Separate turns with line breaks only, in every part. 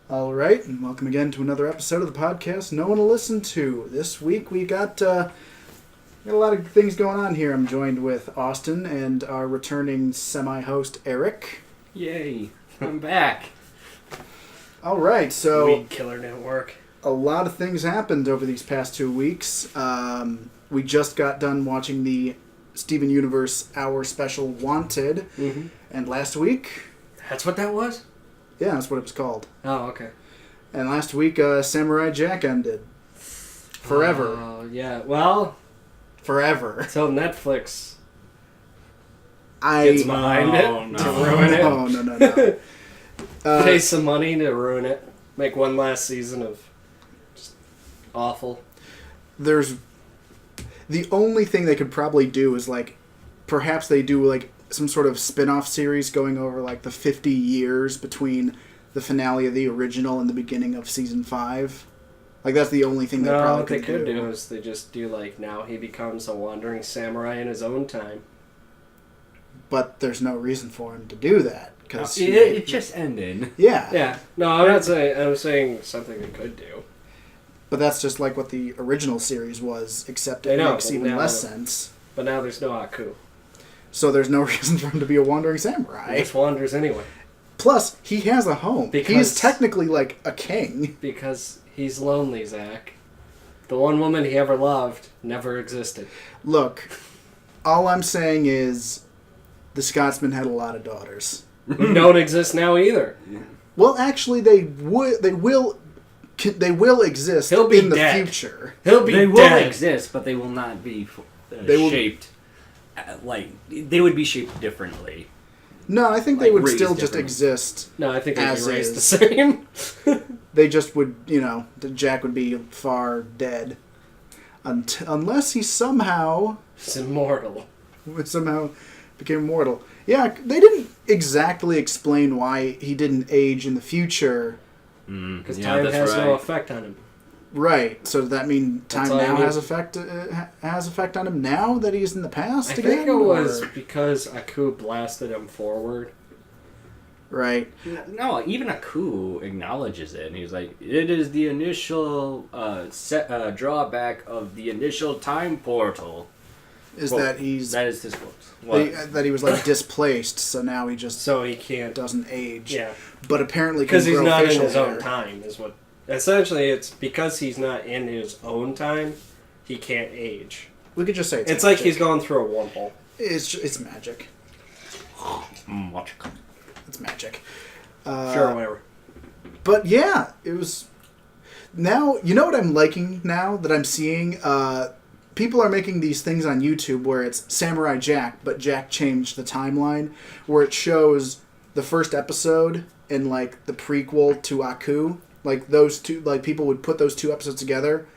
All right, and welcome again to another episode of the podcast No One to Listen To. This week we got a lot of things going on here. I'm joined with Austin and our returning semi-host Eric.
Yay, I'm back.
All right, so
Weed killer didn't work.
a lot of things happened over these past 2 weeks. We just got done watching the Steven Universe Hour special Wanted, and last week...
That's what that was?
Yeah, that's what it was called.
Oh, okay.
And last week, Samurai Jack ended. Forever.
Oh, yeah. Well,
Forever.
until Netflix gets behind it to ruin it.
No.
Pay some money to ruin it. Make one last season of just awful.
There's... The only thing they could probably do is, perhaps they do, some sort of spin-off series going over, the 50 years between the finale of the original and the beginning of Season 5. That's the only thing they probably
what they
could
do is they just do, now he becomes a wandering samurai in his own time.
But there's no reason for him to do that. Cause
it just ended.
Yeah.
Yeah. No, I'm not saying... I'm saying something they could do.
But that's just like what the original series was, except
I
it
know,
makes
but
even
now-
less sense.
But now there's no Aku.
So there's no reason for him to be a wandering samurai.
He just wanders anyway.
Plus, he has a home.
Because-
He's technically a king.
Because he's lonely, Zach. The one woman he ever loved never existed.
Look, all I'm saying is the Scotsman had a lot of daughters.
Who don't exist now either.
Well, actually, they will exist
He'll be
in the
dead.
future.
He'll be
They
dead.
will exist, but they will not be
They will-
shaped. They would be shaped differently.
No, I think they would
raised
still just
differently.
exist.
No, I think they'd
As
be raised
is.
the same.
They just would, Jack would be far dead. Unless he somehow
He's immortal.
became immortal. Yeah, they didn't exactly explain why he didn't age in the future.
Because time has no effect on him.
Right. So does that mean time
all you
now
need.
has effect on him now that he's in the past
I
again?
think it was
or-
because Aku blasted him forward.
Right.
No, even Aku acknowledges it, and he's like, "It is the initial drawback of the initial time portal."
Is
Well,
that he's
that is his quote.
that he was displaced, so now he just
So he can't...
doesn't age.
Yeah.
But apparently
Because
can
he's
grow
not in
facial
his own
hair.
time, is what... Essentially, it's because he's not in his own time, he can't age.
We could just say
It's
magic.
like he's going through a wormhole.
It's magic.
Magic.
It's magic.
Sure, whatever.
But yeah, it was. Now you know what I'm liking now that I'm seeing. People are making these things on YouTube where it's Samurai Jack, but Jack changed the timeline, where it shows the first episode and the prequel to Aku. Those two, people would put those two episodes together,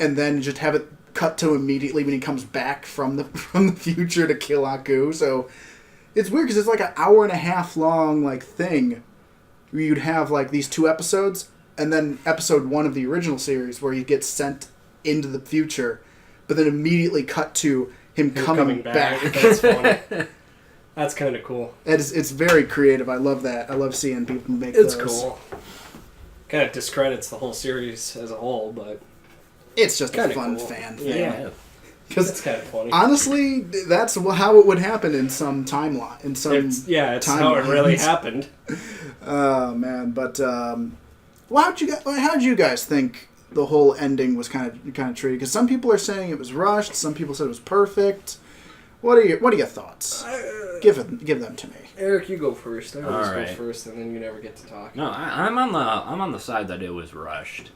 and then just have it cut to immediately when he comes back from the future to kill Aku. So it's weird because it's an hour and a half long thing. Where you'd have these two episodes, and then episode 1 of the original series where he gets sent into the future, but then immediately cut to him coming back.
That's funny. That's kind of cool.
It's very creative. I love that. I love seeing people make
It's
those.
cool. Kind of discredits the whole series as a whole, but
It's just a
Kinda
fun
cool.
fan thing.
Yeah.
Because
it's kind of funny.
honestly, that's how it would happen in some timeline. In some
It's how it really
timelines.
happened.
Oh man, but how'd you guys think the whole ending was kind of treated? Because some people are saying it was rushed. Some people said it was perfect. What are your thoughts? Give them to me.
Eric, you go first. I always go
Alright.
first, and then you never get to talk.
No, I'm on the side that it was rushed.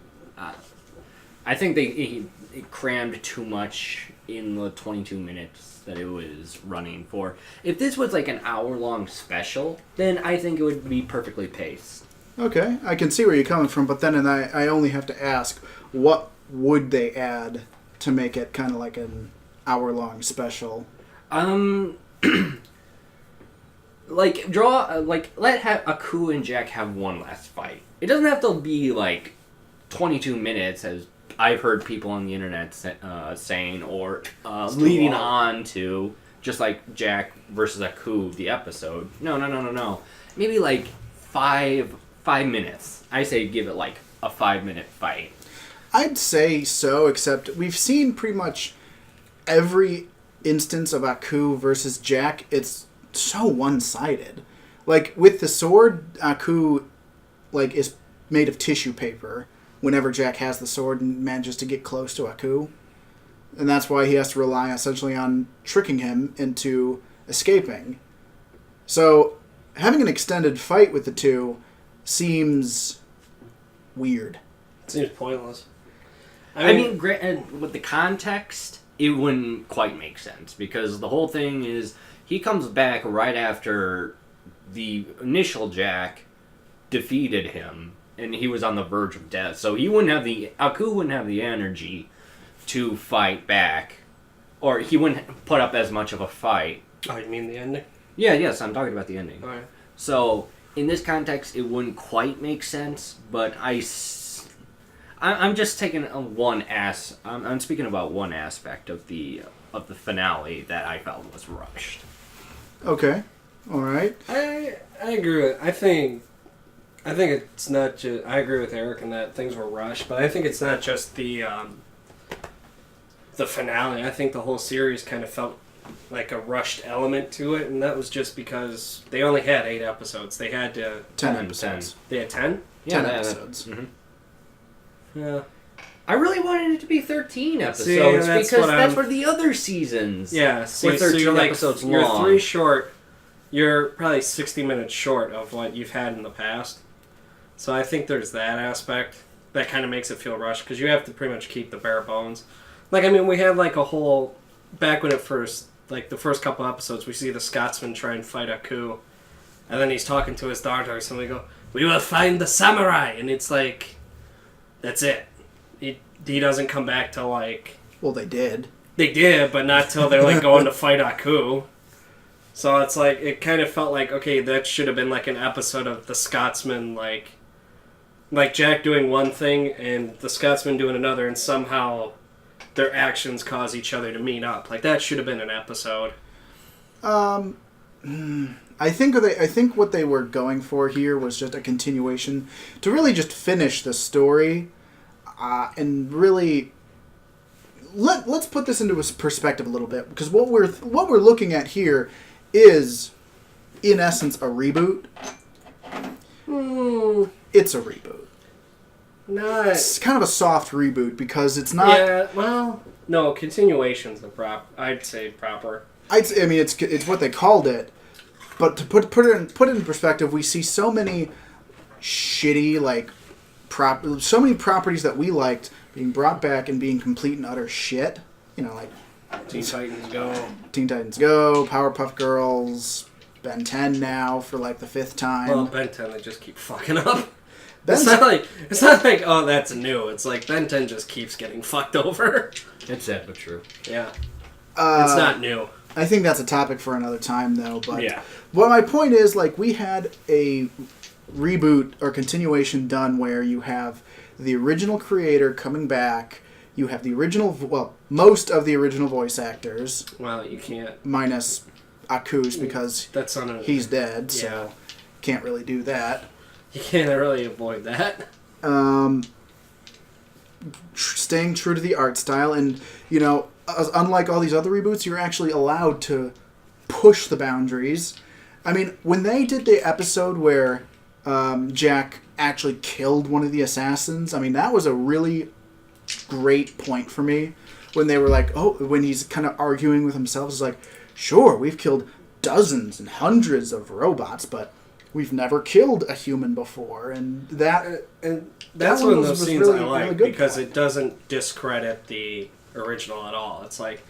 I think it crammed too much in the 22 minutes that it was running for. If this was an hour-long special, then I think it would be perfectly paced.
Okay, I can see where you're coming from, but then I only have to ask, what would they add to make it kind of like an hour-long special?
Let Aku and Jack have one last fight. It doesn't have to be 22 minutes, as I've heard people on the internet saying, or leading on to just like Jack versus Aku, the episode. No. Maybe 5 5 minutes. I say give it like a 5-minute fight.
I'd say so, except we've seen pretty much every instance of Aku versus Jack. It's so one-sided. Like, with the sword, Aku, like, is made of tissue paper whenever Jack has the sword and manages to get close to Aku. And that's why he has to rely essentially on tricking him into escaping. So, having an extended fight with the two seems weird.
Seems pointless.
I mean, with the context, it wouldn't quite make sense. Because the whole thing is, he comes back right after the initial Jack defeated him, and he was on the verge of death. So Aku wouldn't have the energy to fight back, or he wouldn't put up as much of a fight.
Oh, you mean the ending?
Yes, I'm talking about the ending.
Alright.
So, in this context, it wouldn't quite make sense, but I'm just taking I'm speaking about one aspect of the finale that I felt was rushed.
Okay. Alright.
I agree with... I think it's not just... I agree with Eric in that things were rushed, but I think it's not just the finale. I think the whole series kind of felt like a rushed element to it, and that was just because they only had 8 episodes. They had
10 episodes.
They had 10?
Yeah, 10 episodes.
Yeah.
I really wanted it to be 13 episodes
that's
because that's where the other seasons
were 13
you're
episodes
long.
You're 3 short. You're probably 60 minutes short of what you've had in the past. So I think there's that aspect that kind of makes it feel rushed because you have to pretty much keep the bare bones. Like, I mean, we had like a whole... Back when it first... Like, the first couple episodes, we see the Scotsman try and fight Aku. And then he's talking to his daughter, and somebody go, "We will find the samurai!" And it's like... That's it. He doesn't come back till, like...
Well, they did.
They did, but not till they're, like, going to fight Aku. So it's like, it kind of felt like, okay, that should have been, like, an episode of the Scotsman, like Jack doing one thing and the Scotsman doing another, and somehow their actions cause each other to meet up. Like, that should have been an episode.
I think what they were going for here was just a continuation to really just finish the story, and really let's put this into perspective a little bit, because what we're looking at here is in essence a reboot. It's a reboot. It's kind of a soft reboot because it's not.
Yeah, well, no, continuation's I'd say proper.
I mean, it's what they called it. But to put it in perspective, we see so many shitty so many properties that we liked being brought back and being complete and utter shit. You know, like
Teen Titans Go,
Powerpuff Girls, Ben 10 now for like the 5th time.
Well, Ben 10 they just keep fucking up. It's not like oh that's new. It's like Ben 10 just keeps getting fucked over.
It's sad but true.
Yeah, it's not new.
I think that's a topic for another time, though. But
yeah.
What my point is, like, we had a reboot or continuation done where you have the original creator coming back. You have the original, most of the original voice actors.
Well, you can't
minus Aku's because he's dead, so can't really do that.
You can't really avoid that.
Staying true to the art style, and unlike all these other reboots, you're actually allowed to push the boundaries. I mean, when they did the episode where Jack actually killed one of the assassins, I mean, that was a really great point for me. When they were like, when he's kind of arguing with himself, it's like, sure, we've killed dozens and hundreds of robots, but we've never killed a human before, and that's
one of those scenes
really,
I like
really
because it doesn't discredit the original at all. It's like,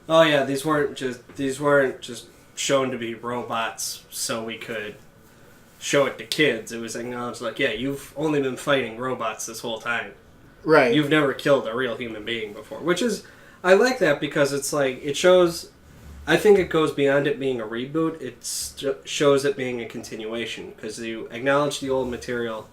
oh yeah, these weren't just shown to be robots so we could show it to kids. It was acknowledged like, yeah, you've only been fighting robots this whole time.
Right.
You've never killed a real human being before. Which is, I like that because it's like, it shows, I think it goes beyond it being a reboot. It shows it being a continuation because you acknowledge the old material,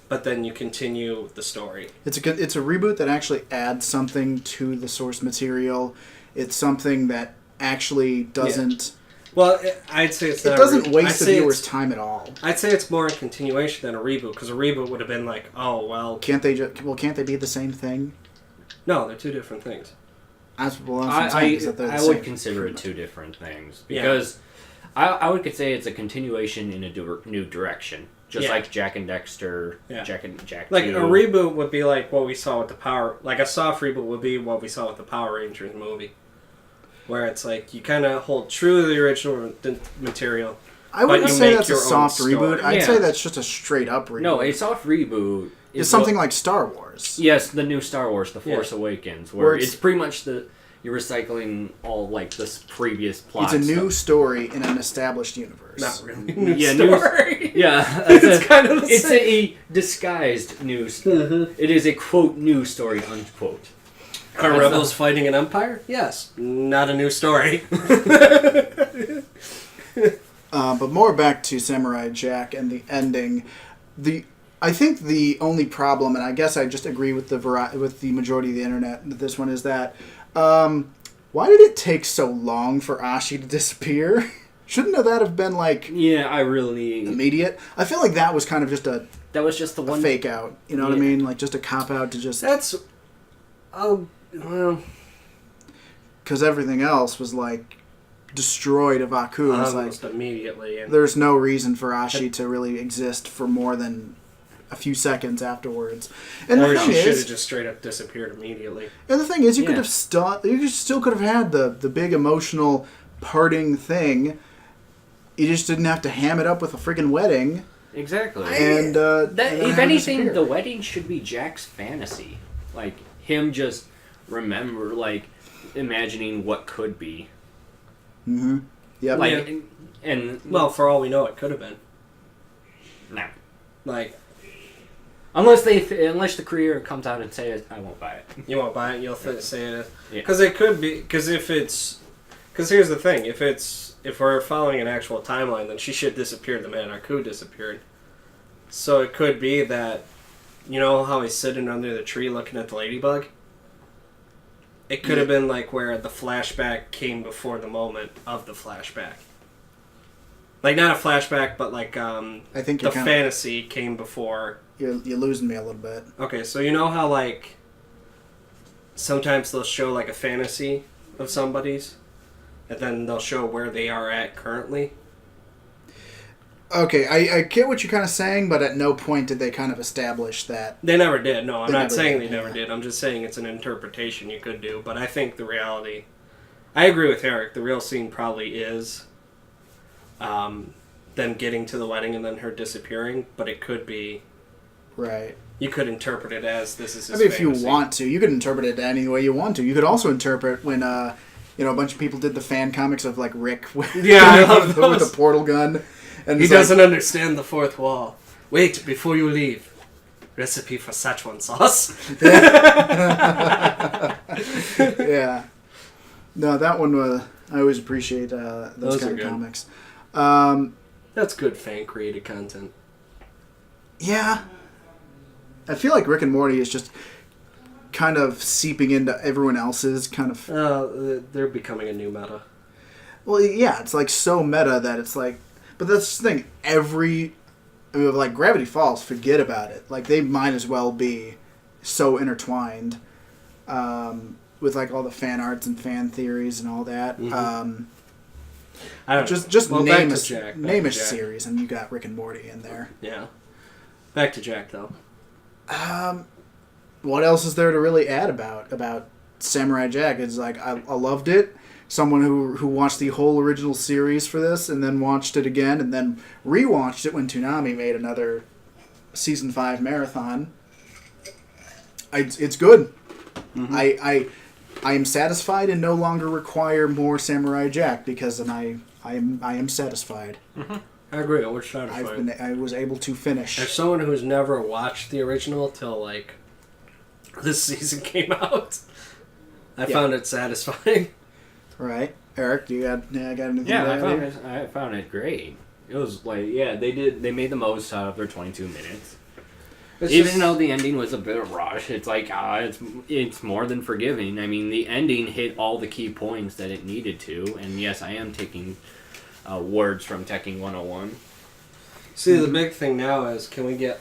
but then you continue the story.
It's a reboot that actually adds something to the source material. It's something that actually doesn't
Well, I'd say it's
It
not
doesn't
I'd
waste the
say
viewer's
it's-
time at all.
I'd say it's more a continuation than a reboot, because a reboot would have been like, oh, well...
Can't they be the same thing?
No, they're two different things.
That's what I'm saying. Is that they're the
I
same.
would consider it two different things. Because I would say it's a continuation in a new direction. Just like Jack and Dexter, Jack 2.
Like, a reboot would be like what we saw with the Power... Like, a soft reboot would be what we saw with the Power Rangers movie. Where it's like, you kind of hold true to the original material.
I wouldn't
you
say
make
that's a
your own
soft
story.
reboot. I'd
Yeah.
say that's just a straight up reboot.
No, a soft reboot
It's something like Star Wars.
Yes, the new Star Wars, The Force Awakens, where it's pretty much you're recycling all like this previous plot.
It's a new story in an established universe.
Not really. New
Yeah,
story.
it's
kind of the
it's
same.
a disguised news. It is a quote new story unquote.
Are rebels fighting an empire? Yes. Not a new story.
But more back to Samurai Jack and the ending. I think the only problem, and I guess I just agree with the majority of the internet with this one, is that why did it take so long for Ashi to disappear? Shouldn't that have been like
I really
immediate? I feel like that was kind of just
that was just the
a
one
fake out. You know what I mean? Like just a cop out to just
That's... Oh, well...
because everything else was like destroyed of Aku. It's like
Almost immediately. And
there's no reason for Ashi to really exist for more than a few seconds afterwards. And
or
the
she
thing
should
is,
have just straight up disappeared immediately.
and the thing is, you still could have had the big emotional parting thing. You just didn't have to ham it up with a friggin' wedding.
exactly.
And
if
have
anything,
disappear.
the wedding should be Jack's fantasy, like him just imagining what could be.
Mm-hmm. Yep.
Like, and
Well, for all we know, it could have been.
no.
Like,
Unless the creator comes out and says, I won't buy it.
you won't buy it, you'll say it is.
Yeah.
Because it could be... Because here's the thing. If we're following an actual timeline, then she should disappear the minute Aku disappeared. So it could be that... You know how he's sitting under the tree looking at the ladybug? It could have been like where the flashback came before the moment of the flashback. Like, not a flashback, but like
I think
the fantasy came before...
You're losing me a little bit.
Okay, so you know how, like, sometimes they'll show, like, a fantasy of somebody's, and then they'll show where they are at currently?
Okay, I get what you're kind of saying, but at no point did they kind of establish that.
They never did. No, I'm
They
not
never
saying
did,
they never
yeah.
did. I'm just saying it's an interpretation you could do. But I think the reality... I agree with Eric. The real scene probably is them getting to the wedding and then her disappearing, but it could be...
Right.
You could interpret it as this is his
I mean, if
fantasy.
you want to, you could interpret it any way you want to. You could also interpret when, a bunch of people did the fan comics of like Rick with,
Yeah, I love
with
those.
a portal gun, and
He
it's like-
doesn't understand the fourth wall. Wait, before you leave. Recipe for Szechuan sauce.
Yeah. No, that one was. I always appreciate those
Those
kind
are
of
good.
comics.
That's good fan-created content.
Yeah. I feel like Rick and Morty is just kind of seeping into everyone else's kind of.
They're becoming a new meta.
Well, yeah, it's like so meta that it's like. But that's the thing. Like Gravity Falls, forget about it. Like they might as well be so intertwined with like all the fan arts and fan theories and all that.
Mm-hmm. I don't
Just
know. Well,
name
back
a
to Jack, back
name
to
a
Jack.
series, and you got Rick and Morty in there.
Yeah. Back to Jack, though.
What else is there to really add about Samurai Jack? It's like I loved it. Someone who watched the whole original series for this, and then watched it again, and then rewatched it when Toonami made another season 5 marathon. It's good.
Mm-hmm.
I am satisfied and no longer require more Samurai Jack because I am satisfied.
I agree. We're satisfied.
I was able to finish.
As someone who's never watched the original till like this season came out, I found it satisfying.
Right, Eric, you got anything?
Yeah,
to
I
add
found
here?
it. I found it great. It was like, they made the most out of their 22 minutes. Even though the ending was a bit of rush, it's like it's more than forgiving. I mean, the ending hit all the key points that it needed to, and yes, I am taking words from Tekken 101.
See, the big thing now is can we get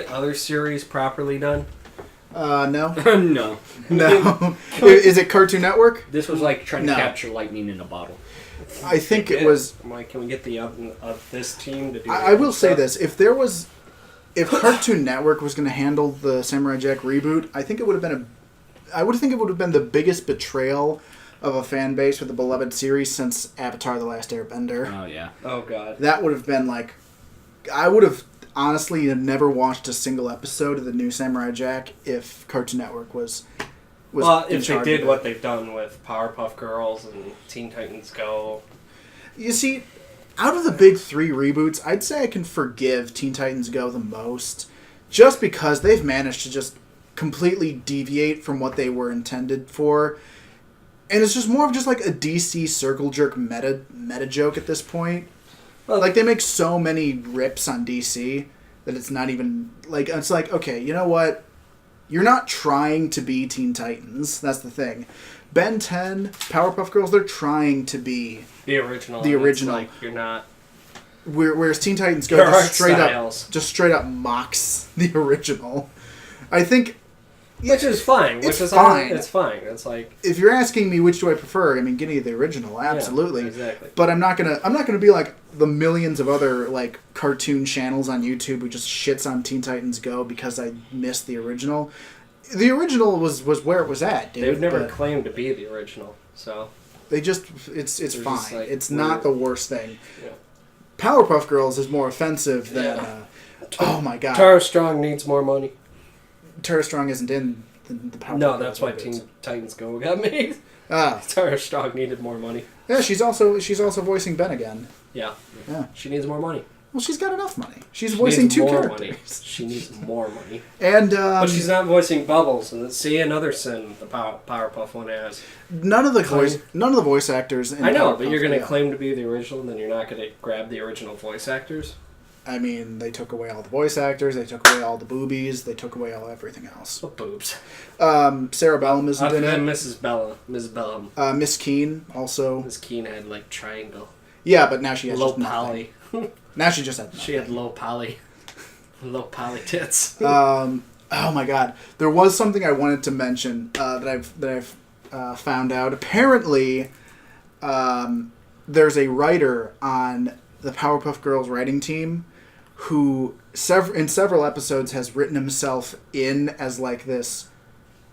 other series properly done?
No.
No.
No. Is it Cartoon Network?
This was like trying
No.
to capture lightning in a bottle.
I think it was...
I'm like, can we get the of this team to do
I will say
stuff?
this. If Cartoon Network was going to handle the Samurai Jack reboot, I think it would have been the biggest betrayal of a fan base for the beloved series since Avatar: The Last Airbender.
Oh, yeah.
Oh, God.
That would have been like... I would have honestly never watched a single episode of the new Samurai Jack if Cartoon Network was
well,
in
if they
charge
did
of
what
it.
they've done with Powerpuff Girls and Teen Titans Go.
You see, out of the big three reboots, I'd say I can forgive Teen Titans Go the most, just because they've managed to just completely deviate from what they were intended for. And it's just more of just like a DC circle jerk meta joke at this point.
Well,
Like, they make so many rips on DC that it's not even... Like, it's like, okay, you know what? You're not trying to be Teen Titans. That's the thing. Ben 10, Powerpuff Girls, they're trying to be
the original.
The
and it's
original.
like, you're not.
whereas Teen Titans Go
Their art
just
styles.
straight up mocks the original. I think
Which is fine.
It's
Which is
fine.
It's fine. It's like...
if you're asking me which do I prefer, I mean, give me the original, absolutely.
Yeah, exactly.
But I'm not gonna be like the millions of other like cartoon channels on YouTube who just shits on Teen Titans Go because I missed the original. The original was where it was at, dude.
They've never
but
claimed to be the original, so...
They just it's
They're
fine.
just, like,
it's
weird.
not the worst thing.
Yeah.
Powerpuff Girls is more offensive than.
Yeah.
Oh my god.
Tara Strong needs more money.
Tara Strong isn't in the Powerpuff
No,
Girls
that's why
movies.
Teen Titans Go got made.
Ah,
Tara Strong needed more money.
yeah. She's also voicing Ben again.
Yeah.
Yeah.
She needs more money.
Well, she's got enough money. She's
She
voicing
needs
two
more
characters.
money. She needs more money.
And
But she's not voicing Bubbles. And see, another sin the Powerpuff one has.
none of the voice actors. In
I know,
Powerpuff,
but you're going to
yeah.
claim to be the original, and then you're not going to grab the original voice actors?
I mean, they took away all the voice actors. They took away all the boobies. They took away everything else.
What boobs?
Sarah Bellum isn't
Other
in
than
it.
Mrs. Bella. Ms. Bellum.
Miss Keene also.
Miss Keene had, like, triangle.
Yeah, but now she has
Low
just nothing.
poly.
Now she just had.
She had low poly. Low poly tits.
Oh my god, there was something I wanted to mention that I've found out. Apparently, there's a writer on the Powerpuff Girls writing team who in several episodes has written himself in as like this,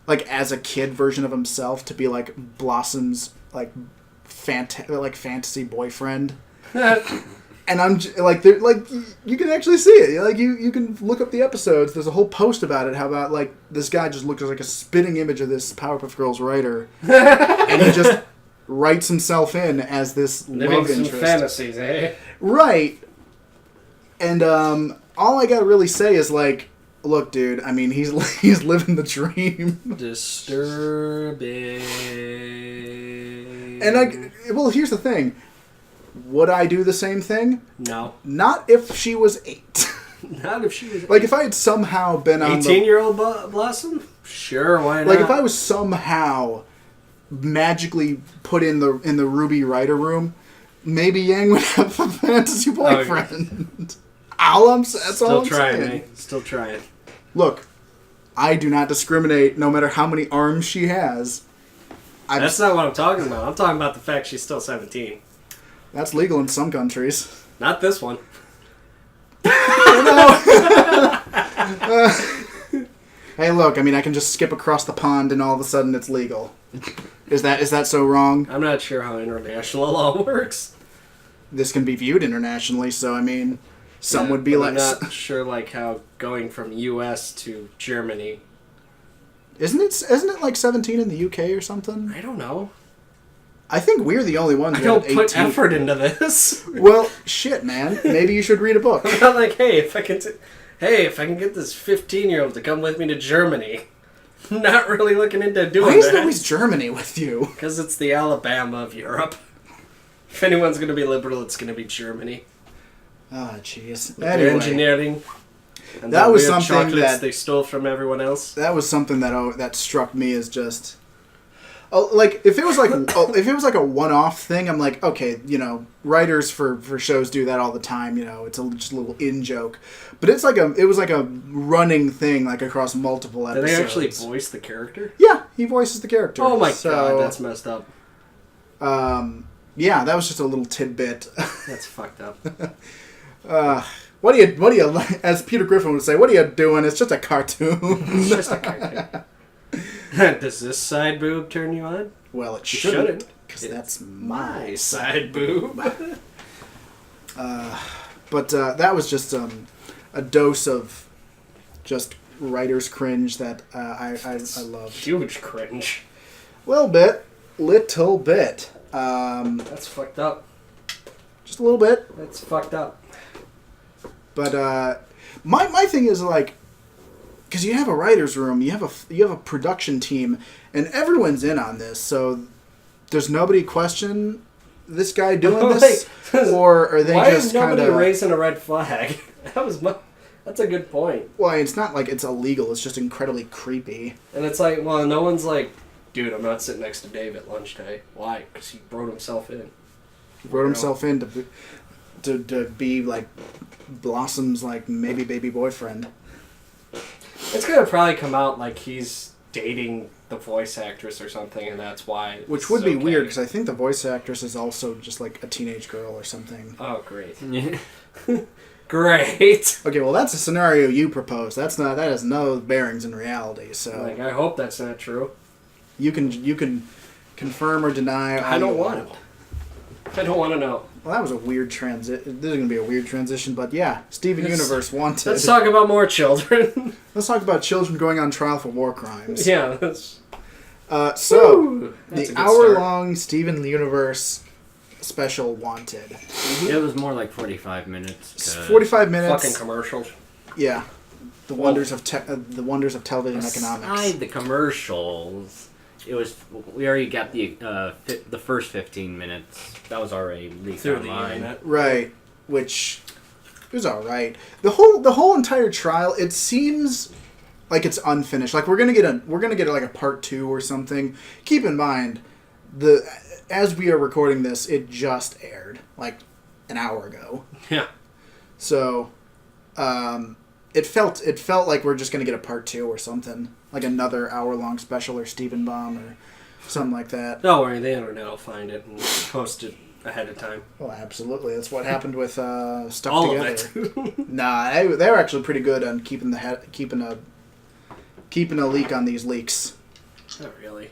like as a kid version of himself to be like Blossom's like fantasy boyfriend. And I'm like, you can actually see it. Like you can look up the episodes. There's a whole post about it. How about like this guy just looks like a spitting image of this Powerpuff Girls writer, and he just writes himself in as this
Living
love
some
interest.
fantasies, eh?
Right. And all I gotta really say is like, look, dude. I mean, he's living the dream.
Disturbing.
And well, here's the thing. Would I do the same thing?
No.
Not if she was 8.
Not if she was
Like if I had somehow been on
18-year-old Blossom? Sure, why not?
like if I was somehow magically put in the Ruby writer room, maybe Yang would have a fantasy boyfriend. That's all I'm saying.
Eh? Still trying.
Look, I do not discriminate no matter how many arms she has.
That's not what I'm talking about. I'm talking about the fact she's still 17.
That's legal in some countries.
Not this one.
Hey, look, I mean, I can just skip across the pond and all of a sudden it's legal. Is that so wrong?
I'm not sure how international law works.
This can be viewed internationally, so I mean, some would be
but
like...
I'm not sure like how going from U.S. to Germany.
Isn't it like 17 in the UK or something?
I don't know.
I think we're the only ones
I
who
don't
have 18.
put effort into this.
Well, shit, man. Maybe you should read a book.
I'm not like, hey, if I can get this 15-year-old to come with me to Germany. I'm not really looking into doing
Why is it
that.
always Germany with you?
Because it's the Alabama of Europe. If anyone's going to be liberal, it's going to to be Germany.
Ah, jeez.
Their
Anyway,
engineering. And
that
the
was
weird
something
chocolates
that
they stole from everyone else.
that was something that struck me as just... like if it was like a one-off thing, I'm like, okay, writers for shows do that all the time. It's just a little in joke, but it was like a running thing like across multiple
Did
episodes.
they actually voice the character?
Yeah, he voices the character.
Oh my god, that's messed up.
Yeah, that was just a little tidbit.
That's fucked up.
What do you, as Peter Griffin would say, what are you doing? It's just a cartoon.
It's just a cartoon. Does this side boob turn you on?
Well, it shouldn't, because
It's
that's my
side boob.
But that was just a dose of just writer's cringe that I loved.
Huge cringe.
Little bit.
That's fucked up.
Just a little bit.
That's fucked up.
But my thing is like, because you have a writer's room, you have a production team, and everyone's in on this. So does nobody question this guy doing this, or are they
why
just
is nobody
kind of
raising a red flag? That's a good point.
Well, it's not like it's illegal. It's just incredibly creepy.
And it's like, well, no one's like, dude, I'm not sitting next to Dave at lunch today. Why? Because he wrote himself in.
He wrote himself in to be like Blossom's like maybe baby boyfriend.
It's gonna probably come out like he's dating the voice actress or something, and that's why.
Which would be weird because I think the voice actress is also just like a teenage girl or something.
Oh, great. Great.
Okay, well that's a scenario you propose. That has no bearings in reality. So
Like, I hope that's not true.
you can confirm or deny.
I don't want to. I don't want to know.
Well, that was a weird transition. This is gonna be a weird transition, but yeah, Steven Universe wanted.
Let's talk about more children.
Let's talk about children going on trial for war crimes.
Yeah. That's...
So
That's a
the
good
hour-long Steven Universe special wanted.
It was more like 45 minutes.
It's 45 minutes.
Fucking commercial.
Yeah, the wonders of television economics.
Aside the commercials, it was we already got the first 15 minutes. That was already leaked
Through the
online.
internet.
Right, which is all right. The whole entire trial, it seems like it's unfinished. Like we're gonna get like a part 2 or something. Keep in mind, as we are recording this, it just aired like an hour ago.
Yeah.
So, it felt like we're just gonna get a part 2 or something, like another hour-long special or Stephen Bomb or something like that.
Don't worry, the internet will find it and post it ahead of time.
Well, absolutely. That's what happened with Stuck
All
Together.
of it.
Nah, they were actually pretty good on keeping a leak on these leaks.
Not really.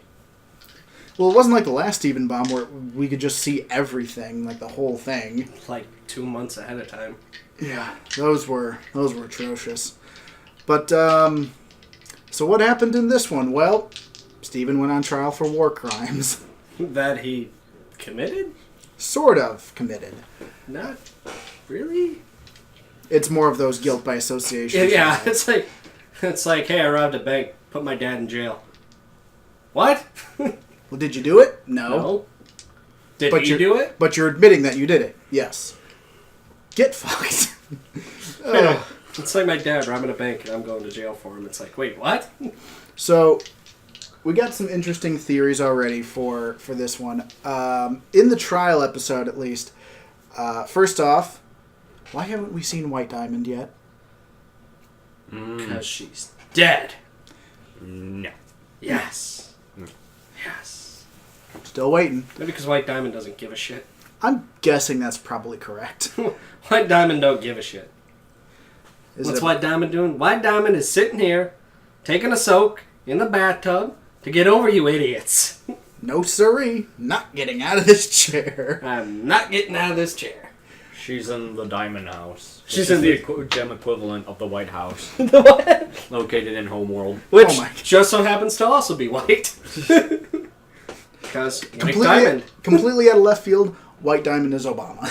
Well, it wasn't like the last Stephen Bomb where we could just see everything, like the whole thing.
Like 2 months ahead of time.
Yeah, those were atrocious. But so what happened in this one? Well, Stephen went on trial for war crimes.
That he committed?
Sort of committed.
Not really.
It's more of those guilt by association.
Yeah, it's like, hey, I robbed a bank. Put my dad in jail. What?
Well, did you do it? No.
No. Did
But
you do it?
But you're admitting that you did it. Yes. Get fucked. Ugh.
It's like my dad robbing a bank and I'm going to jail for him. It's like, wait, what?
So, we got some interesting theories already for this one. In the trial episode, at least. First off, why haven't we seen White Diamond yet?
Because she's dead.
No.
Yes. Yes.
Still waiting.
Maybe because White Diamond doesn't give a shit.
I'm guessing that's probably correct.
White Diamond don't give a shit.
Is
What's
it
White Diamond doing? White Diamond is sitting here, taking a soak in the bathtub to get over you idiots.
No siree, not getting out of this chair.
I'm not getting out of this chair.
She's in the Diamond House.
She's
She's
in
the gem equivalent of the White House,
The what?
located in Homeworld.
Which
Oh my-
just so happens to also be white. Because White Diamond.
Completely out of left field, White Diamond is Obama.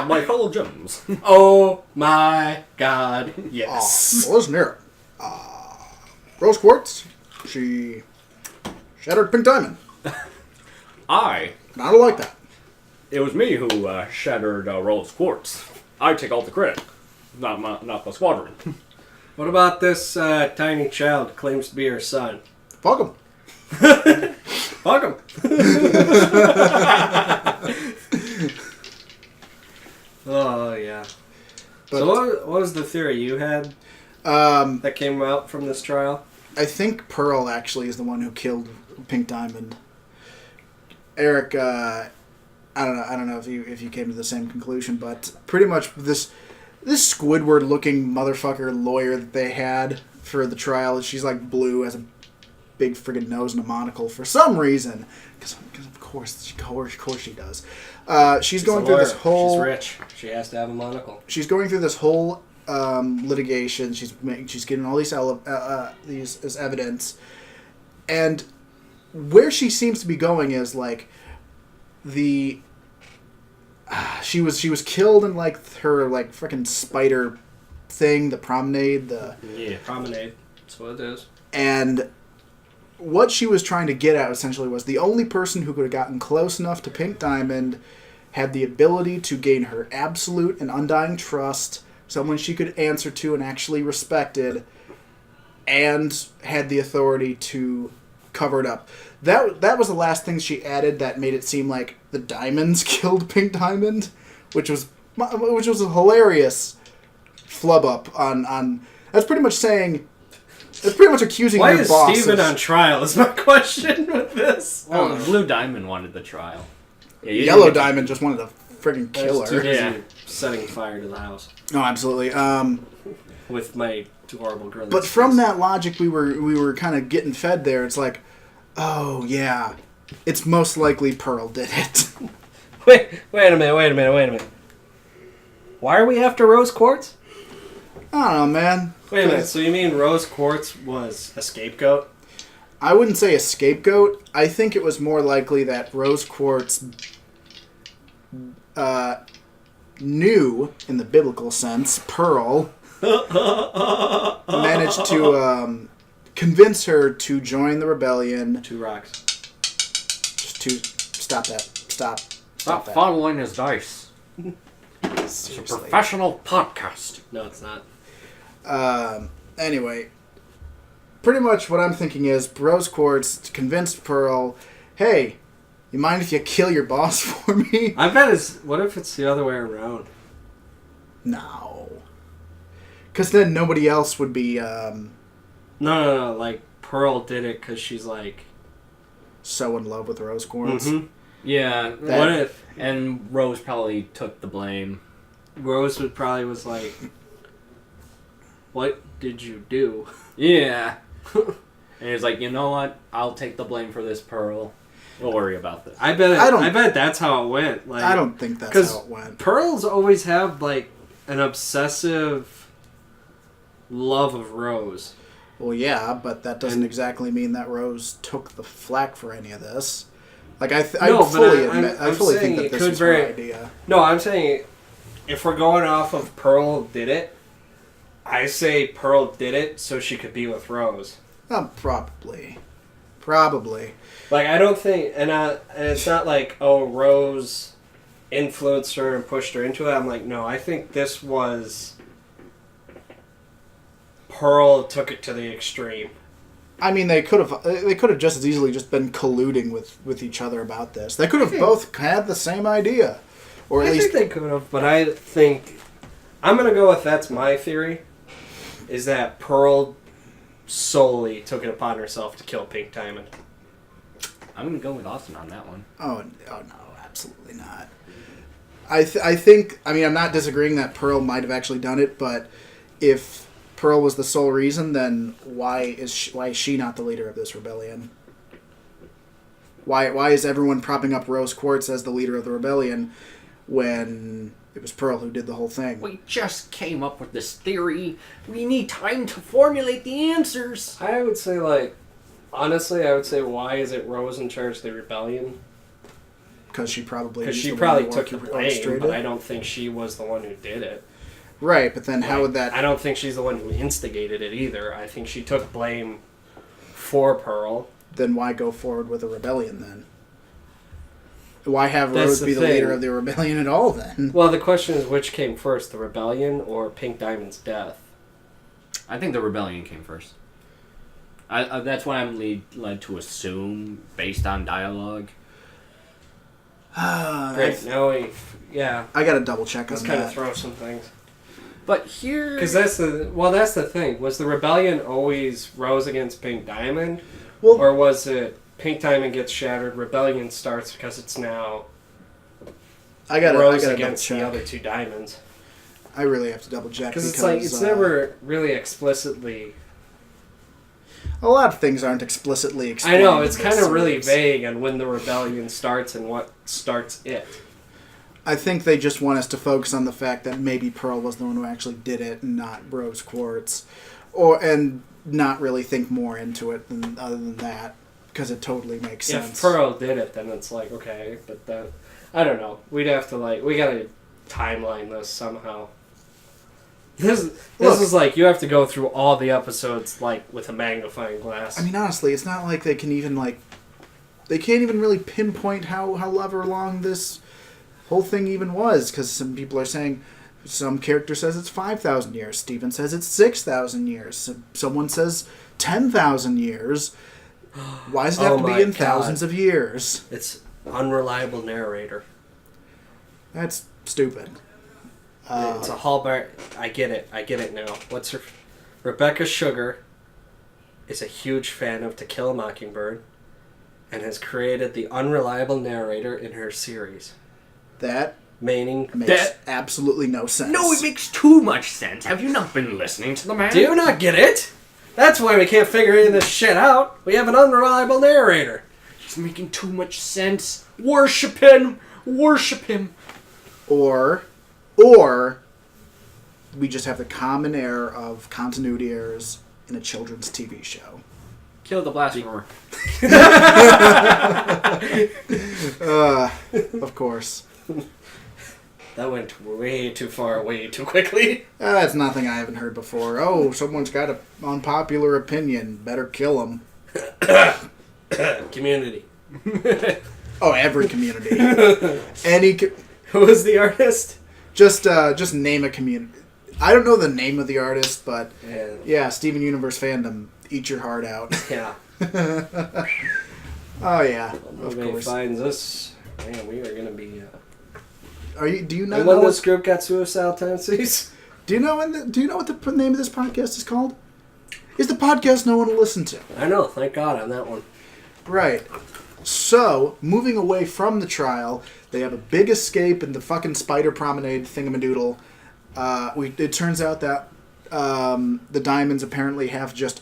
My fellow gems.
Oh my god, yes.
Well, listen here. Rose Quartz, she shattered Pink Diamond.
I
I don't like that.
It was me who shattered Rose Quartz. I take all the credit, not the squadron.
What about this tiny child who claims to be her son?
Fuck him.
Fuck him. Oh, yeah.
But,
So what was the theory you had that came out from this trial?
I think Pearl actually is the one who killed Pink Diamond. Eric, I don't know if you came to the same conclusion, but pretty much this Squidward looking motherfucker lawyer that they had for the trial, she's like blue, has a big friggin' nose and a monocle for some reason, because of course she does. She's going through this whole.
She's rich. She has to have a monocle.
She's going through this whole litigation. She's getting all these as evidence, and where she seems to be going is like she was killed in like her like frickin' spider thing, the promenade,
promenade. That's what it is.
And what she was trying to get at essentially was the only person who could have gotten close enough to Pink Diamond had the ability to gain her absolute and undying trust, someone she could answer to and actually respected, and had the authority to cover it up. That was the last thing she added that made it seem like the Diamonds killed Pink Diamond, which was a hilarious flub up on. That's pretty much saying. It's pretty much accusing
Why
your
is
boss.
Steven on trial is my question with this.
Well, Blue Diamond wanted the trial.
Yeah, Yellow Diamond just wanted to friggin' kill
Too
her.
busy setting fire to the house.
No, absolutely.
With my horrible girl.
But from that logic we were kind of getting fed there. It's like, oh yeah, it's most likely Pearl did it.
Wait a minute. Why are we after Rose Quartz?
I don't know, man.
Wait a minute, so you mean Rose Quartz was a scapegoat?
I wouldn't say a scapegoat. I think it was more likely that Rose Quartz knew, in the biblical sense, Pearl managed to convince her to join the rebellion.
2 rocks.
Just to stop that. Stop that.
Following his dice.
Seriously.
It's a professional podcast.
No, it's not.
Anyway, pretty much what I'm thinking is Rose Quartz convinced Pearl, hey, you mind if you kill your boss for me?
I bet what if it's the other way around?
No. Because then nobody else would be
No. Like, Pearl did it because she's like...
so in love with Rose Quartz.
Mm-hmm.
Yeah.
What if...
And Rose probably took the blame.
Rose probably was like... What did you do?
Yeah. And he's like, you know what? I'll take the blame for this, Pearl. We'll worry about this.
I bet that's how it went. Like,
I don't think that's how it went.
Pearls always have like an obsessive love of Rose.
Well, yeah, but that doesn't exactly mean that Rose took the flack for any of this. Like, I fully think that this was her idea.
No, I'm saying if we're going off of Pearl did it, I say Pearl did it so she could be with Rose.
Probably.
Like, I don't think, and it's not like, oh, Rose influenced her and pushed her into it. I'm like, no, I think this was Pearl took it to the extreme.
I mean, they could have just as easily just been colluding with each other about this. They could have both had the same idea, or at least
I think they could have. But I think I'm gonna go with that's my theory. Is that Pearl solely took it upon herself to kill Pink Diamond?
I'm going to go with Austin on that one.
Oh no, absolutely not. I think, I mean, I'm not disagreeing that Pearl might have actually done it, but if Pearl was the sole reason, then why is she not the leader of this rebellion? Why is everyone propping up Rose Quartz as the leader of the rebellion when it was Pearl who did the whole thing?
We just came up with this theory. We need time to formulate the answers.
I would say, like, honestly, why is it Rose in charge of the rebellion?
Because she probably
took the blame, but I don't think she was the one who did it.
Right, but then how would that...
I don't think she's the one who instigated it either. I think she took blame for Pearl.
Then why go forward with a rebellion then? Why have
That's
Rose
the
be the
thing.
leader of the rebellion at all then?
Well, the question is which came first, the rebellion or Pink Diamond's death?
I think the rebellion came first. That's what I'm led to assume based on dialogue.
Great. Now I
gotta double check on
let's
that.
kind of throw some things.
But here,
Because that's the thing. Was the rebellion always rose against Pink Diamond,
Well,
or was it Pink Diamond gets shattered, rebellion starts because it's now rose against the other two diamonds?
I really have to double check
Because it's like it's never really explicitly.
A lot of things aren't explicitly explained.
I know it's
in this
kind of really
series.
vague on when the rebellion starts and what starts it.
I think they just want us to focus on the fact that maybe Pearl was the one who actually did it, and not Rose Quartz, and not really think more into it other than that, because it totally makes sense.
If Pearl did it, then it's like okay, but then I don't know. We'd have to we gotta timeline this somehow. This is like you have to go through all the episodes with a magnifying glass.
I mean, honestly, it's not like they can even they can't even really pinpoint however long this whole thing even was, because some people are saying, some character says it's 5,000 years, Steven says it's 6,000 years, someone says 10,000 years. Why does it have to be in thousands of years?
It's unreliable narrator.
That's stupid.
It's a hallmark. I get it now. What's her? Rebecca Sugar is a huge fan of To Kill a Mockingbird and has created the unreliable narrator in her series.
That
Meaning
makes absolutely no sense.
no, it makes too much sense. Have you not been listening to the man?
do you not get it? That's why we can't figure any of this shit out. We have an unreliable narrator.
He's making too much sense. Worship him. Worship him.
Or we just have the common error of continuity errors in a children's TV show.
Kill the blasphemer.
Of course.
That went way too far, way too quickly.
That's nothing I haven't heard before. Oh, someone's got an unpopular opinion. Better kill him.
Community.
Oh, every community.
Who was the artist?
Just name a community. I don't know the name of the artist, but yeah, Steven Universe fandom. Eat your heart out.
Yeah.
Oh yeah, of
Nobody
course.
finds us. Man, we are gonna be.
Do you not
And
know
when
what
this group got suicidal tendencies?
Do you know what the name of this podcast is called? It's the podcast no one will listen to.
I know. Thank God on that one.
Right. So, moving away from the trial, they have a big escape in the fucking spider promenade thingamadoodle. It turns out that the diamonds apparently have just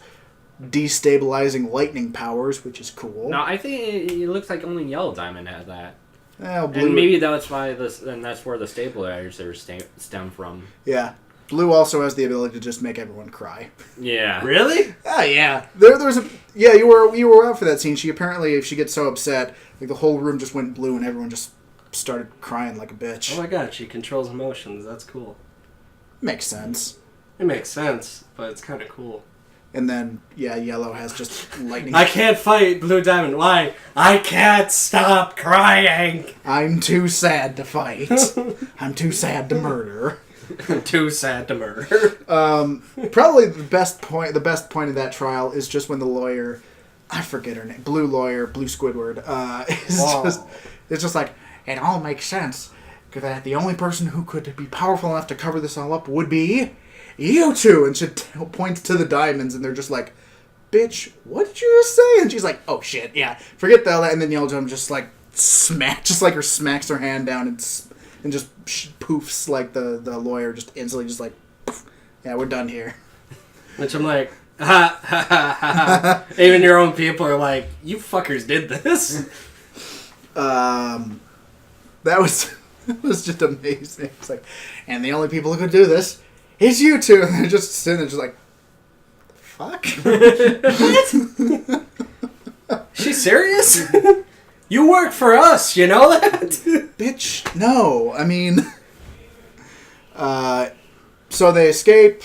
destabilizing lightning powers, which is cool.
No, I think it looks like only Yellow Diamond had that.
Blue,
And maybe that's why that's where the stabilizers stem from.
yeah. Blue also has the ability to just make everyone cry.
Yeah.
Really?
Oh yeah. There's a you were out for that scene. She apparently, if she gets so upset, like the whole room just went blue and everyone just started crying like a bitch.
Oh my God, she controls emotions. That's cool.
Makes sense.
It makes sense, but it's kind of cool.
And then Yellow has just lightning.
I can't fight Blue Diamond. Why? I can't stop crying.
I'm too sad to fight. I'm too sad to murder.
I'm too sad to murder.
Probably the best point of that trial is just when the lawyer, I forget her name, Blue Squidward, it's just like, it all makes sense. That the only person who could be powerful enough to cover this all up would be you two. And she points to the diamonds and they're just like, bitch, what did you just say? And she's like, oh shit, yeah, forget that. And then Yellow Diamond just like smacks her hand down and just poofs like the lawyer just instantly just like, poof, yeah, we're done here.
Which I'm like, ha ha ha ha. Even your own people are like, you fuckers did this.
That was just amazing. It's like, and the only people who could do this is you two. And they're just sitting there just like, fuck?
What? She's serious? You work for us, you know that?
Bitch, no. I mean, so they escape.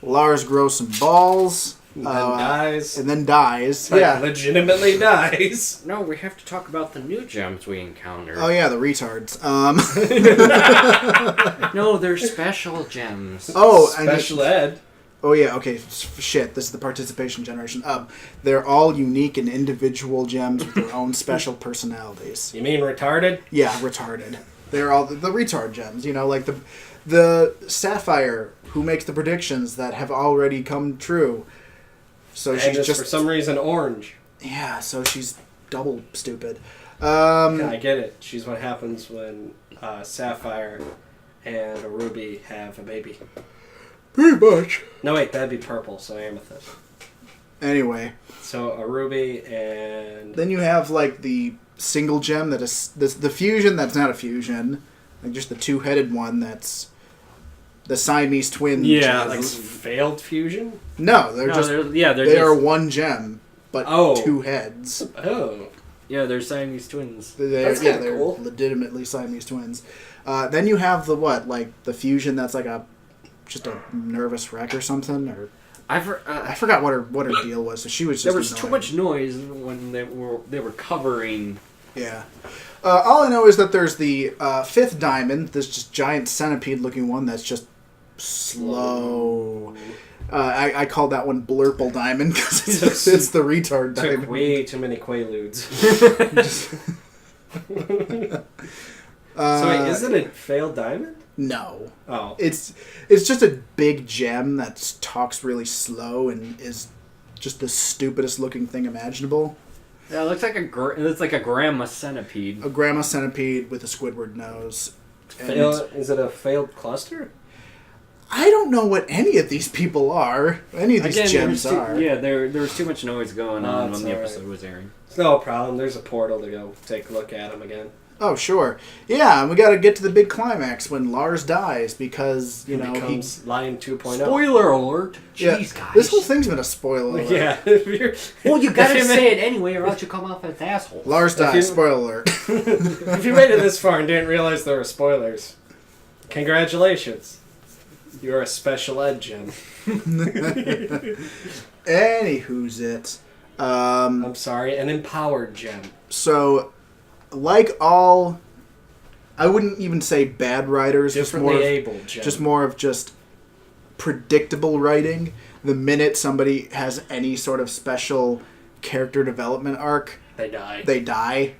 Lars grows some balls.
And then dies.
Like, yeah.
Legitimately dies.
No, we have to talk about the new gems we encountered.
Oh yeah, the retards.
No, they're special gems.
Oh,
Special ed.
Oh yeah, okay. Shit, this is the participation generation. They're all unique and individual gems with their own special personalities.
You mean retarded?
Yeah, retarded. They're all the retard gems. You know, like the Sapphire who makes the predictions that have already come true. So
And
she's
is
just
for some reason orange.
yeah. So she's double stupid.
Yeah, I get it. She's what happens when Sapphire and a Ruby have a baby.
Pretty much.
No, wait, that'd be purple, so Amethyst.
Anyway,
So a Ruby and...
then you have like the single gem that is the fusion that's not a fusion, like just the two-headed one that's the Siamese twin.
Yeah,
gem.
like failed fusion?
No, they're
No,
just
they're
they are
just,
one gem, but
Oh.
two heads.
Oh.
yeah, they're Siamese twins.
That's
Yeah,
kinda
they're
cool.
legitimately Siamese twins. Then you have the what, like the fusion that's like just a nervous wreck or something, or I forgot what her deal was. So she was just
there was
annoying.
too much noise when they were covering.
Yeah. All I know is that there's the fifth diamond, this just giant centipede-looking one that's just slow. I called that one Blurple Diamond because it's the retard diamond.
Took way too many Quaaludes. So wait, is it a failed diamond?
No.
Oh.
It's just a big gem that talks really slow and is just the stupidest looking thing imaginable.
Yeah, it looks like it's like a grandma centipede.
A grandma centipede with a Squidward nose.
Is it a failed cluster?
I don't know what any of these people are. Any of these gems are.
Yeah, there was too much noise going on
That's
when the
all right.
episode was airing.
It's no problem. There's a portal to go take a look at them again.
Oh, sure. Yeah, and we got to get to the big climax when Lars dies because,
He becomes Lion 2.0.
Spoiler alert!
Yeah,
Jeez, guys.
this whole thing's been a spoiler alert.
Yeah. If you're,
Well, you gotta
if you
say it anyway, or else you come off as assholes.
Lars
If you-
dies, spoiler alert.
if you made it this far and didn't realize there were spoilers, congratulations. You're a special ed gem.
Anywho's it.
I'm sorry, an empowered gem.
So, like all, I wouldn't even say bad writers,
Differently able gem.
just more of just predictable writing. The minute somebody has any sort of special character development arc,
They die.
they die.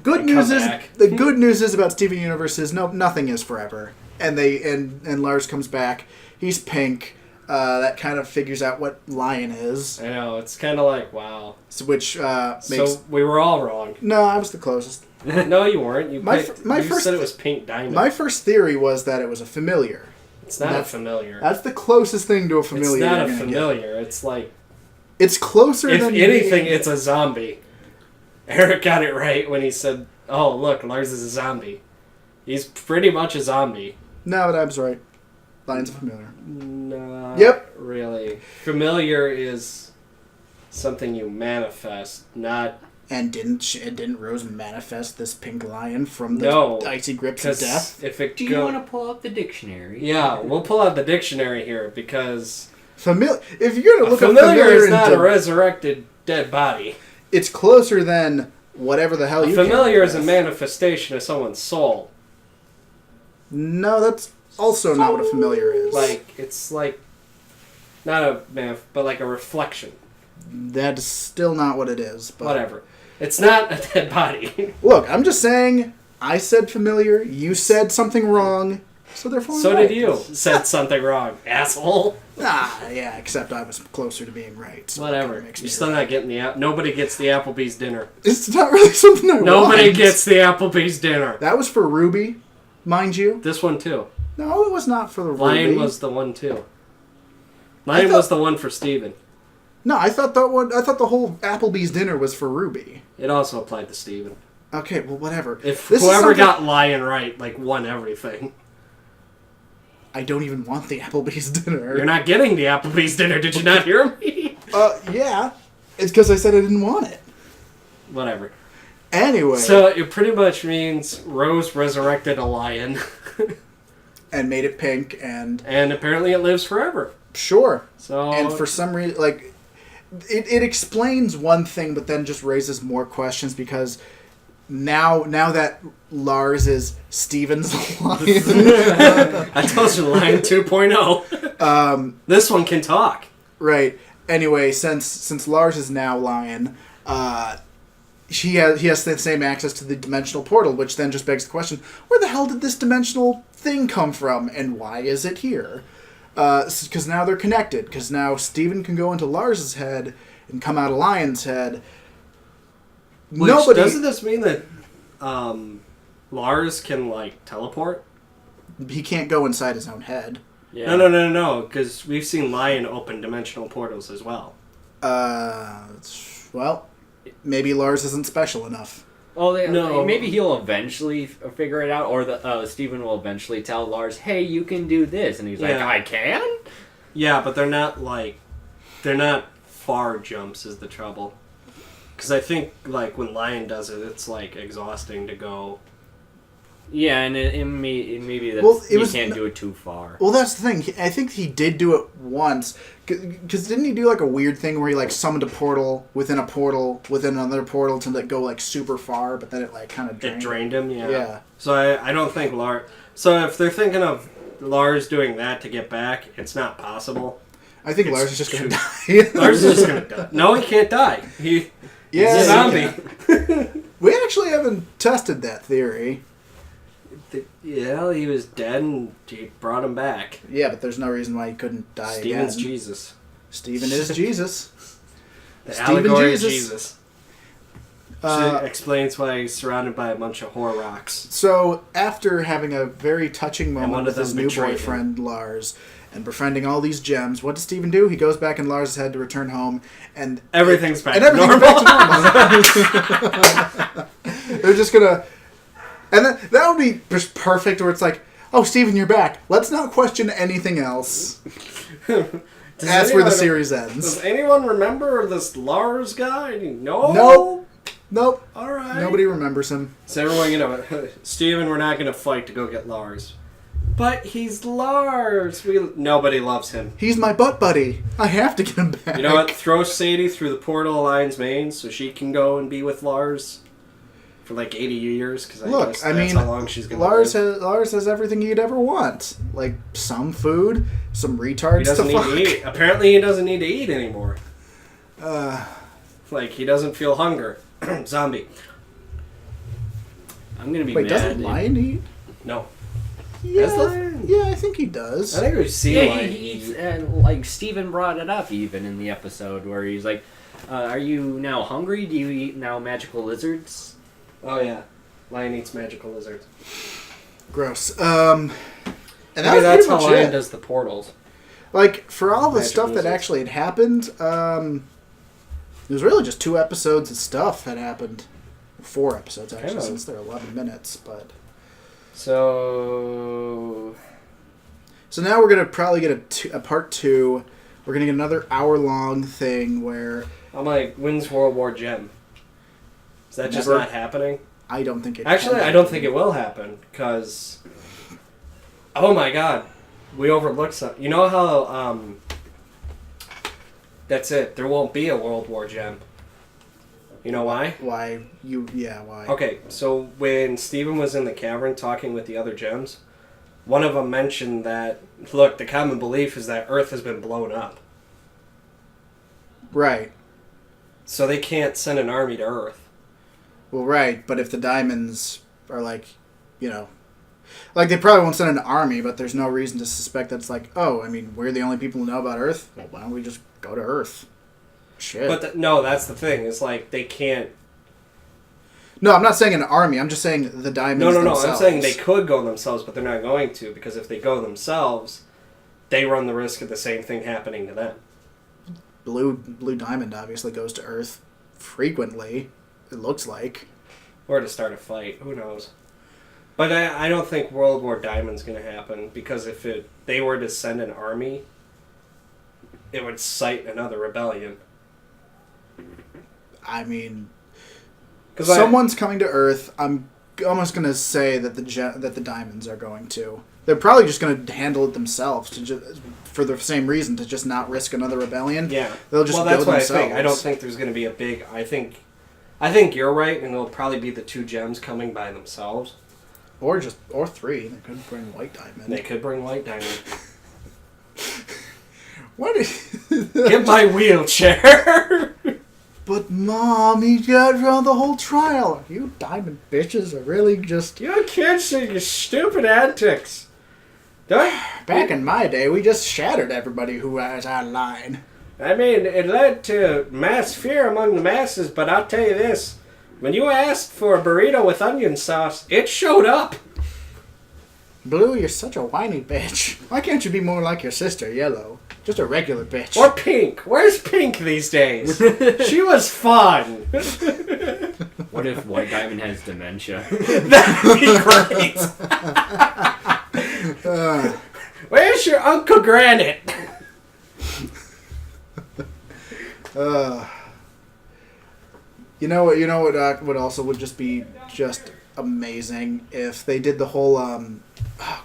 Good
They
news
come
is
back.
the good news is about Steven Universe is nothing is forever, and Lars comes back. He's pink. That kind of figures out what lion is,
I know, it's kind of like, wow.
which makes.
So we were all wrong.
No, I was the closest.
No, you weren't. You,
My
you
first
said it was pink diamond.
My first theory was that it was a familiar.
It's not a familiar.
That's the closest thing to a familiar.
It's not
you're
a
gonna
familiar. It's like,
get. It's closer
if
than
anything, it's a zombie. Eric got it right when he said, oh, look, Lars is a zombie. He's pretty much a zombie.
No, but I was right. Lion's a familiar.
No.
Yep.
Really. Familiar is something you manifest, not...
And didn't Rose manifest this pink lion from the
No,
icy grips of
Because
death?
if it
Do you want to pull up the dictionary?
Yeah, we'll pull out the dictionary here, because...
If you're gonna
A
look up
familiar
familiar,
is not a resurrected dead body.
it's closer than whatever the hell
A
you.
familiar
came
is a
with.
manifestation of someone's soul.
No, that's also not what a familiar is.
Like, it's like... Not a but like a reflection.
That's still not what it is. But
Whatever. It's not a dead body.
Look, I'm just saying. I said familiar. You said something wrong. So therefore, I'm
So
right.
did you. Said something wrong, asshole.
Yeah, except I was closer to being right. So
Whatever.
it makes
You're
me
still
right.
not getting the Nobody gets the Applebee's dinner.
It's not really something I
Nobody
want.
gets the Applebee's dinner.
That was for Ruby, mind you.
This one too.
No, it was not for the
Lion
Ruby.
was the one too. Lion
thought-
was the one for Steven.
No, I thought that one. I thought the whole Applebee's dinner was for Ruby.
It also applied to Steven.
Okay, well, whatever.
If
This is
whoever
something-
got Lion right, like, won everything.
I don't even want the Applebee's dinner.
You're not getting the Applebee's dinner. Did you not hear me?
Yeah. It's because I said I didn't want it.
Whatever.
Anyway.
So it pretty much means Rose resurrected a lion,
And made it pink, and
and apparently it lives forever.
sure.
So
And for some reason, like, it explains one thing, but then just raises more questions because now that Lars is Steven's lion,
I told you, Lion 2.0. This one can talk.
Right. Anyway, since Lars is now Lion, he has the same access to the dimensional portal, which then just begs the question: where the hell did this dimensional thing come from, and why is it here? Because now they're connected. Because now Steven can go into Lars's head and come out of Lion's head.
Doesn't this mean that Lars can like teleport?
He can't go inside his own head.
Yeah.
No. Because we've seen Lion open dimensional portals as well.
Well, maybe Lars isn't special enough.
Well,
No.
maybe he'll eventually figure it out, or Steven will eventually tell Lars, "Hey, you can do this," and he's like,
Yeah.
"I can."
Yeah, but they're not far jumps is the trouble. Because I think like when Lion does it, it's like exhausting to go.
Yeah, and maybe that's,
Well,
you can't do it too far.
Well, that's the thing. I think he did do it once. Because didn't he do like a weird thing where he like summoned a portal within another portal to like go like super far, but then it like kind of
Drained him, yeah.
Yeah.
So I don't think Lars. So if they're thinking of Lars doing that to get back, it's not possible.
I think
It's
Lars is just going to
true.
die.
Lars is just gonna die. No, he can't die. He's a zombie.
We actually haven't tested that theory.
Yeah, he was dead and he brought him back.
Yeah, but there's no reason why he couldn't die
Steven's
again.
Jesus.
Steven is Jesus.
The
Steven
allegory
Jesus.
of Jesus. Explains why he's surrounded by a bunch of whore rocks.
So, after having a very touching
one
moment
of
with his
them
new
betrayed
boyfriend, Lars, and befriending all these gems, what does Steven do? He goes back in Lars' head to return home, and
Everything's back
and
to
everything's
normal.
back to normal. They're just gonna... And that would be just perfect, where it's like, oh, Steven, you're back. Let's not question anything else. That's where the series ends.
Does anyone remember this Lars guy? No?
Nope.
Alright.
Nobody remembers him.
So everyone, Steven, we're not going to fight to go get Lars. But he's Lars. Nobody loves him.
He's my butt buddy. I have to get him back.
You know what? Throw Sadie through the portal of Lion's Mane so she can go and be with Lars for like 80 years. Because that's how long she's going to live.
Lars has everything you'd ever want. Like some food, some retards
He doesn't
to
need
fuck.
to eat. Apparently he doesn't need to eat anymore. Like he doesn't feel hunger. Zombie.
I'm gonna be
Wait,
mad.
doesn't Lion eat?
No.
Yeah,
Does Lion?
Yeah, I think he does.
I think we've seen
Yeah,
Lion
he eats,
eat.
and like Steven brought it up even in the episode where he's like, "Are you now hungry? Do you eat now magical lizards?"
Oh yeah. Lion eats magical lizards.
Gross. And that
Maybe
was
that's
pretty
how
much
Lion
it.
does the portals.
Like, for all the
Magic
stuff that
lizards.
actually had happened, it was really just 2 episodes of stuff that happened. 4 episodes, actually,
Kind of.
since they're 11 minutes, but...
So
So now we're going to probably get a part 2. We're going to get another hour-long thing where...
I'm like, when's World War Gem? Is that just
Never.
not happening?
I don't think it
Actually,
can
I don't think it will happen, because... Oh my god. We overlooked something. You know how, that's it. There won't be a World War Gem. You know why?
Why? Why?
Okay, so when Steven was in the cavern talking with the other gems, one of them mentioned that, look, the common belief is that Earth has been blown up.
Right.
So they can't send an army to Earth.
Well, right, but if the diamonds are like, like they probably won't send an army, but there's no reason to suspect that's like, oh, I mean, we're the only people who know about Earth. Well, why don't we just go to Earth? Shit.
But no, that's the thing. It's like they can't.
No, I'm not saying an army. I'm just saying the diamonds.
No.
Themselves.
I'm saying they could go themselves, but they're not going to, because if they go themselves, they run the risk of the same thing happening to them.
Blue Diamond obviously goes to Earth frequently. It looks like.
Or to start a fight. Who knows? But I don't think World War Diamond's going to happen, because if they were to send an army, it would cite another rebellion.
I mean,
'Cause
someone's coming to Earth. I'm almost going to say that the diamonds are going to. They're probably just going to handle it themselves for the same reason, to just not risk another rebellion.
Yeah.
They'll just
well,
go
that's what
themselves.
I think. I don't think there's going to be a big... I think you're right, and it'll probably be the 2 gems coming by themselves.
Or 3. They could bring White Diamond.
They could bring White Diamond.
What?
Get my wheelchair.
But Mom, he got around the whole trial. You diamond bitches are really just.
You kids see your stupid antics. Don't.
Back in my day, we just shattered everybody who was online.
I mean, it led to mass fear among the masses, but I'll tell you this. When you asked for a burrito with onion sauce, it showed up.
Blue, you're such a whiny bitch. Why can't you be more like your sister, Yellow? Just a regular bitch.
Or Pink. Where's Pink these days? She was fun.
What if White Diamond has dementia?
That'd be great. Where's your Uncle Granite?
You know what would also would just be just amazing if they did the whole oh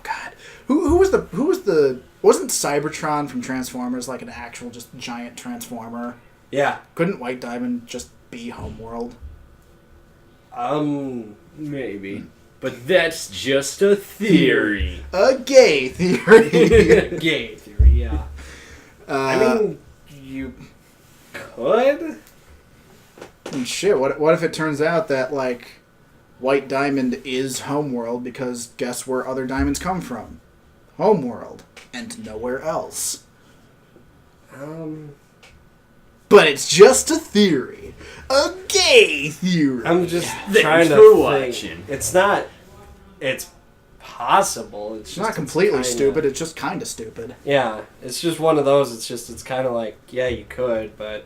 god, who was the wasn't Cybertron from Transformers like an actual just giant transformer?
Yeah.
Couldn't White Diamond just be Homeworld?
Maybe. But that's just a theory.
A gay theory.
Gay theory, yeah. I mean, you could.
And shit, what if it turns out that like White Diamond is Homeworld because guess where other diamonds come from? Homeworld and nowhere else. But it's just a theory. A gay theory.
I'm just
Thanks
trying
for
to
watching.
think. It's not. It's possible.
It's not completely stupid, it's just kind of stupid.
Yeah, it's just one of those. It's kind of like, yeah, you could, but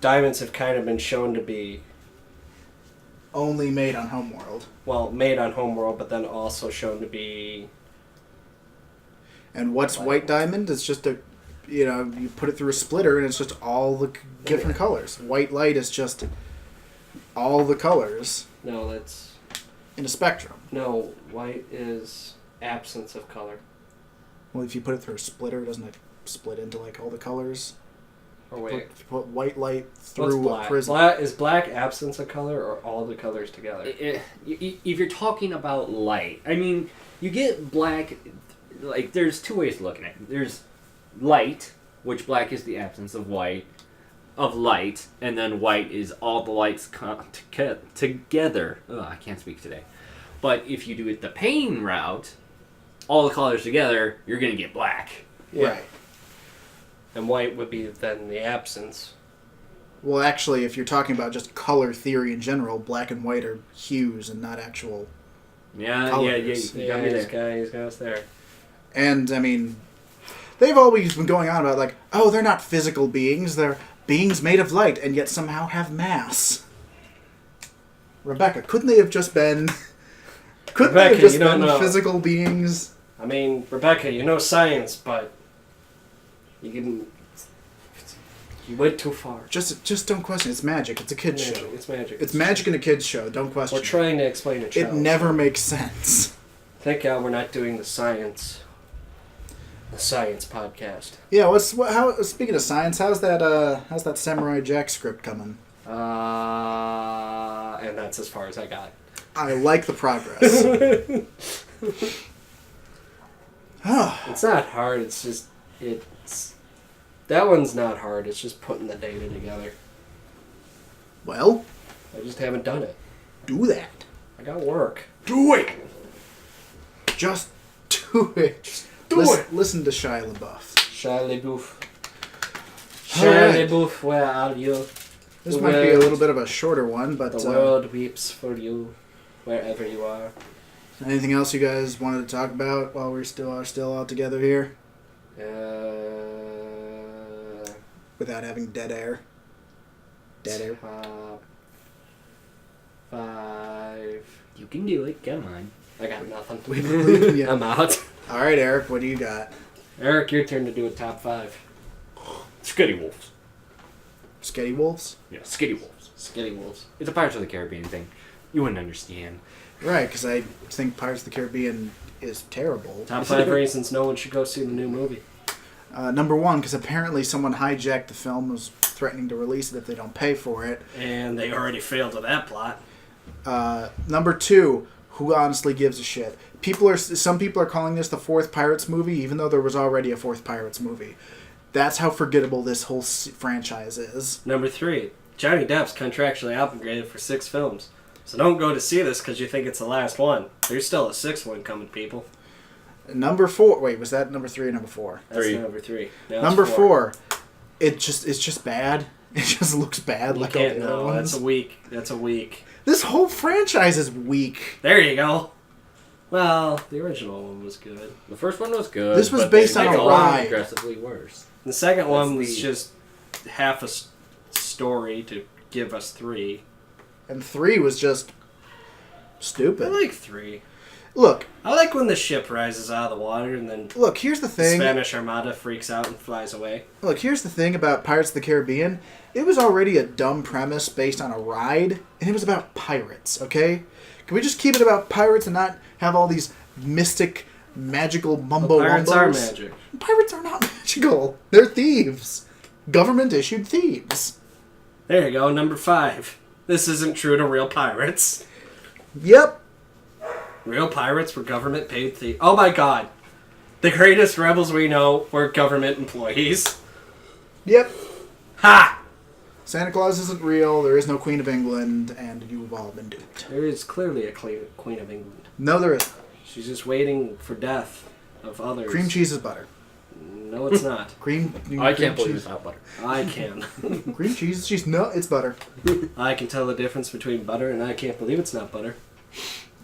diamonds have kind of been shown to be
Only made on Homeworld.
well made on Homeworld, but then also shown to be.
And what's White Diamond? It's just a, you put it through a splitter and it's just all the different colors. White light is just all the colors
No, that's
in a spectrum.
no. White is absence of color.
Well, if you put it through a splitter, doesn't it split into like all the colors?
Or wait,
If you put white light
what's
through a
black?
prism.
Is black absence of color or all the colors together?
If you're talking about light, I mean, you get black. Like, there's two ways of looking at it. There's light, which black is the absence of light, and then white is all the lights together. Ugh, I can't speak today. But if you do it the pain route, all the colors together, you're gonna get black.
Yeah.
Right.
And white would be then the absence.
Well, actually, if you're talking about just color theory in general, black and white are hues and not actual.
Yeah,
Colors.
you got me
he's
there.
got us there.
And, I mean, they've always been going on about, like, oh, they're not physical beings, they're beings made of light, and yet somehow have mass. Rebecca, couldn't they have just been... Couldn't they have
Rebecca,
just
you don't
been
know.
physical beings?
I mean, Rebecca, you know science, but you went too far.
Just don't question. It's magic. It's a kid's show.
It's magic.
It's magic in a kid's show. Don't question.
We're trying to explain it.
It never makes sense.
Thank God we're not doing the science podcast.
Yeah. How? Speaking of science, how's that Samurai Jack script coming?
And that's as far as I got.
I like the progress.
It's not hard. It's just that one's not hard. It's just putting the data together.
Well,
I just haven't done it.
do that.
I got work.
Do it. Just do it.
Just do it.
Listen to Shia LaBeouf.
Shia LaBeouf.
All
Shia
right.
LaBeouf, where are you?
This
The
might be a
world-
little bit of a shorter one, but
The world weeps for you, wherever you are.
anything else you guys wanted to talk about while we still are all together here without having dead air? Dead air.
Top 5.
You can do it. Come on.
I got nothing.
We believe in you.
I'm out.
All right, Eric, what do you got?
Eric, your turn to do a top 5.
Skitty Wolves.
Sketty Wolves?
Yeah, Skitty Wolves.
Skitty Wolves.
It's a Pirates of the Caribbean thing. You wouldn't understand.
Right, because I think Pirates of the Caribbean is terrible.
Top 5 reasons no one should go see the new movie.
Number 1, because apparently someone hijacked the film, was threatening to release it if they don't pay for it.
And they already failed with that plot.
Number 2, Who honestly gives a shit? Some people are calling this the fourth Pirates movie, even though there was already a fourth Pirates movie. That's how forgettable this whole franchise is.
Number 3, Johnny Depp's contractually obligated for 6 films. So don't go to see this because you think it's the last one. There's still a 6th one coming, people.
Number 4. Wait, was that number 3 or number 4?
That's
3.
number 3. Now
Number
it's
4. It's just bad. It just looks bad
You
like all
can't
the other
know.
ones.
That's a week.
This whole franchise is weak.
There you go. Well, the original one was good.
The first one was good.
This was
but
based
they
on
make
a
all
ride.
Progressively worse.
The second one was
the-
just half a story to give us 3.
And 3 was just
I
stupid.
like 3.
Look,
I like when the ship rises out of the water and then
here's the
the
thing.
Spanish Armada freaks out and flies away.
Look, here's the thing about Pirates of the Caribbean. It was already a dumb premise based on a ride, and it was about pirates, okay? Can we just keep it about pirates and not have all these mystic, magical mumbo
Pirates are magic.
Pirates are not magical. They're thieves. Government-issued thieves.
There you go, number 5. This isn't true to real pirates.
Yep.
Real pirates were government-paid thieves. Oh my god. The greatest rebels we know were government employees.
Yep.
Ha!
Santa Claus isn't real, there is no Queen of England, and you've all been duped.
There is clearly a Queen of England.
No, there isn't.
She's just waiting for death of others.
Cream cheese is butter.
No, it's not.
I can't believe it's not butter.
I can.
Cream cheese, it's butter.
I can tell the difference between butter and I can't believe it's not butter.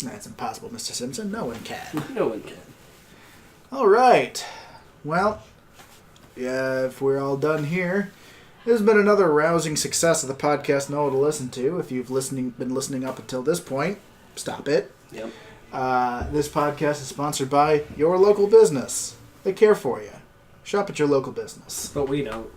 That's impossible, Mr. Simpson. No one can.
No one can.
All right. Well, yeah, if we're all done here, this has been another rousing success of the podcast Noah to listen to. If you've been listening up until this point, stop it.
Yep.
This podcast is sponsored by your local business. They care for you. Shop at your local business.
But we don't.